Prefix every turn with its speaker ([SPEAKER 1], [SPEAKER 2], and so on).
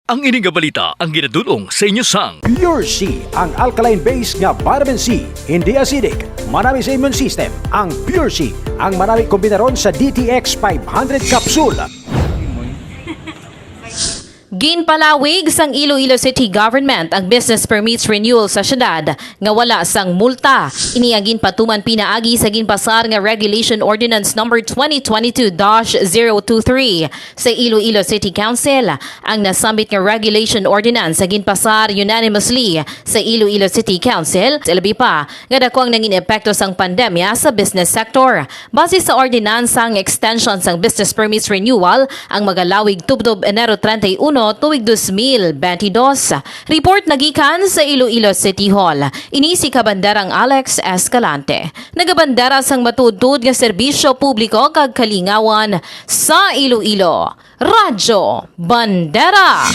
[SPEAKER 1] Ang ining nga balita ang ginadulong sa inyo sang
[SPEAKER 2] Pure C, ang alkaline base nga vitamin C, hindi acidic, marami sa immune system. Ang Pure C, ang marami kombinaron sa DTX 500 capsule.
[SPEAKER 3] Ginpalawig sang Iloilo City Government ang business permits renewal sa syudad nga wala sang multa. Ini ang ginpatuman pinaagi sa ginpasar nga Regulation Ordinance No. 2022-023 sa Iloilo City Council. Ang nasambit nga Regulation Ordinance sa ginpasar unanimously sa Iloilo City Council. Ilabi pa nga dako ang nangin epekto sang pandemya sa business sector. Base sa ordinansa ang extension sang business permits renewal ang magalawig TUBTOB Enero 31 tuwig 2022. Report nagikan sa Iloilo City Hall. Ini si Kabanderang Alex Escalante. Nagabandera sang matudtod nga serbisyo publiko kag kalingawan sa Iloilo. Radyo Bandera.